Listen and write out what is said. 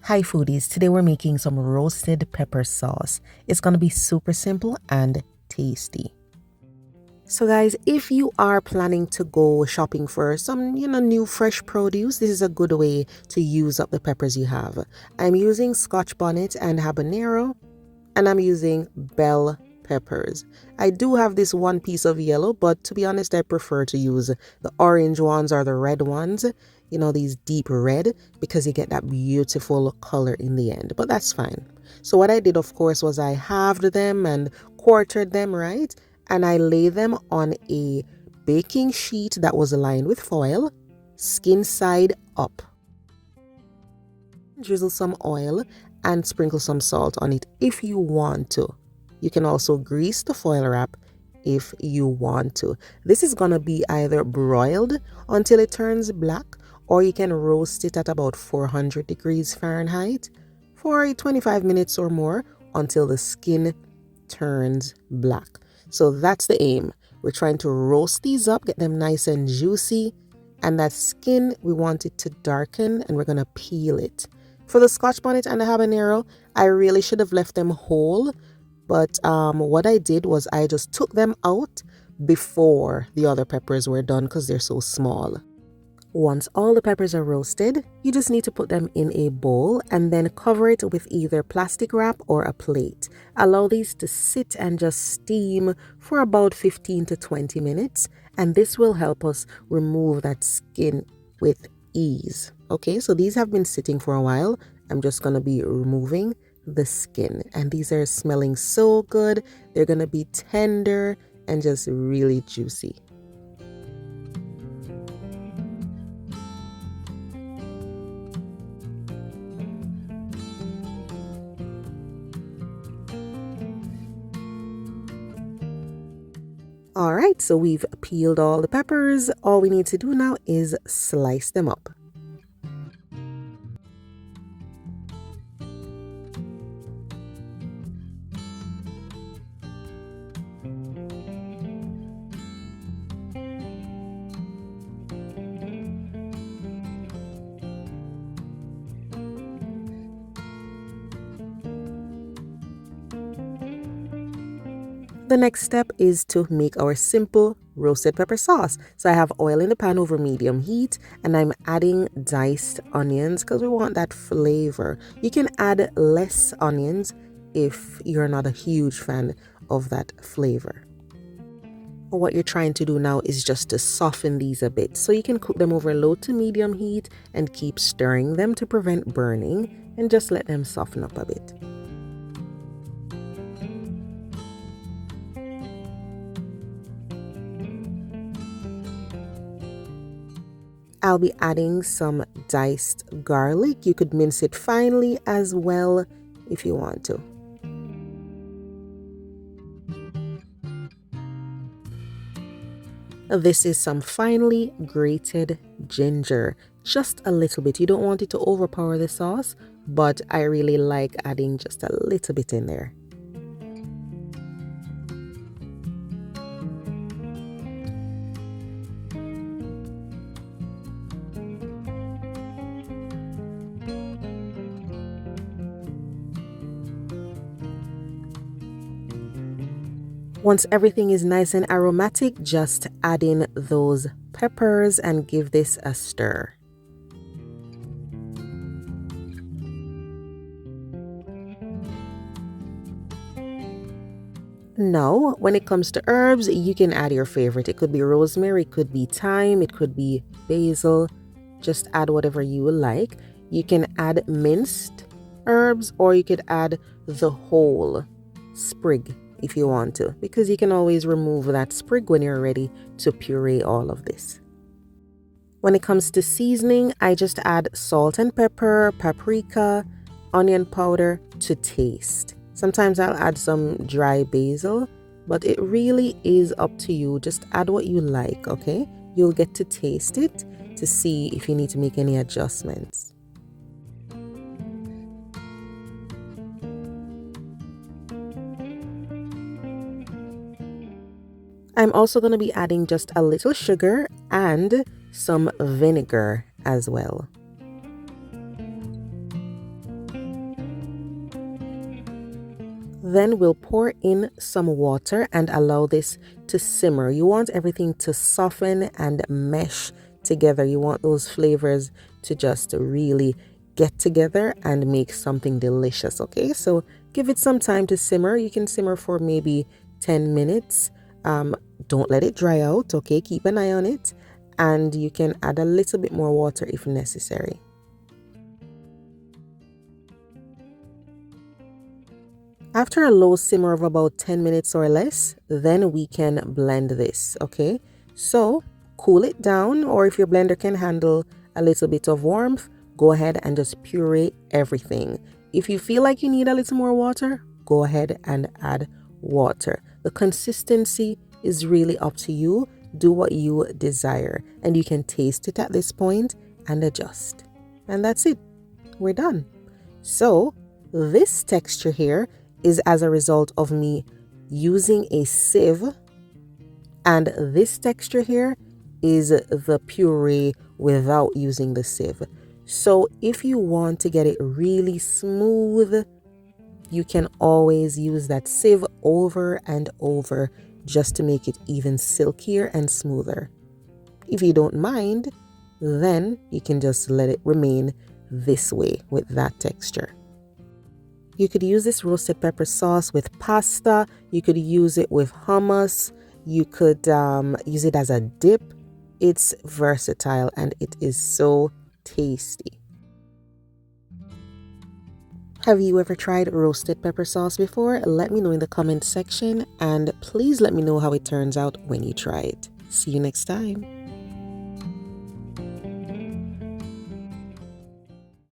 Hi foodies, today we're making some roasted pepper sauce. It's going to be super simple and tasty. So guys, if you are planning to go shopping for some, new fresh produce, this is a good way to use up the peppers you have. I'm using scotch bonnet and habanero, and I'm using bell peppers. I do have this one piece of yellow, but to be honest, I prefer to use the orange ones or the red ones, these deep red, because you get that beautiful color in the end, but that's fine. So what I did, of course, was I halved them and quartered them, right? And I lay them on a baking sheet that was lined with foil, skin side up. Drizzle some oil and sprinkle some salt on it if you want to. You can also grease the foil wrap if you want to. This is going to be either broiled until it turns black, or you can roast it at about 400 degrees Fahrenheit for 25 minutes or more until the skin turns black. So that's the aim. We're trying to roast these up, get them nice and juicy, and that skin, we want it to darken, and we're going to peel it. For the scotch bonnet and the habanero, I really should have left them whole, but what I did was I just took them out before the other peppers were done because they're so small. Once all the peppers are roasted, you just need to put them in a bowl and then cover it with either plastic wrap or a plate. Allow these to sit and just steam for about 15 to 20 minutes, and this will help us remove that skin with ease. Okay, so these have been sitting for a while. I'm just going to be removing the skin, and these are smelling so good. They're going to be tender and just really juicy. All right, so we've peeled all the peppers. All we need to do now is slice them up. The next step is to make our simple roasted pepper sauce. So I have oil in the pan over medium heat, and I'm adding diced onions because we want that flavor. You can add less onions if you're not a huge fan of that flavor. What you're trying to do now is just to soften these a bit. So you can cook them over low to medium heat and keep stirring them to prevent burning, and just let them soften up a bit. I'll be adding some diced garlic. You could mince it finely as well if you want to. This is some finely grated ginger, just a little bit. You don't want it to overpower the sauce, but I really like adding just a little bit in there. Once everything is nice and aromatic, just add in those peppers and give this a stir. Now, when it comes to herbs, you can add your favorite. It could be rosemary, it could be thyme, it could be basil. Just add whatever you like. You can add minced herbs, or you could add the whole sprig if you want to, because you can always remove that sprig when you're ready to puree all of this. When it comes to seasoning, I just add salt and pepper, paprika, onion powder to taste. Sometimes I'll add some dry basil, but it really is up to you. Just add what you like, okay? You'll get to taste it to see if you need to make any adjustments. I'm also going to be adding just a little sugar and some vinegar as well. Then we'll pour in some water and allow this to simmer. You want everything to soften and mesh together. You want those flavors to just really get together and make something delicious, okay? So give it some time to simmer. You can simmer for maybe 10 minutes. Don't let it dry out, okay? Keep an eye on it, and you can add a little bit more water if necessary. After a low simmer of about 10 minutes or less, then we can blend this, okay? So cool it down, or if your blender can handle a little bit of warmth, go ahead and just puree everything. If you feel like you need a little more water, go ahead and add water. The consistency is really up to you. Do what you desire, and you can taste it at this point and adjust. And that's it. We're done. So this texture here is as a result of me using a sieve, and this texture here is the puree without using the sieve. So if you want to get it really smooth, you can always use that sieve over and over just to make it even silkier and smoother. If you don't mind, then you can just let it remain this way with that texture. You could use this roasted pepper sauce with pasta. You could use it with hummus. You could use it as a dip. It's versatile and it is so tasty. Have you ever tried roasted pepper sauce before? Let me know in the comment section, and please let me know how it turns out when you try it. See you next time.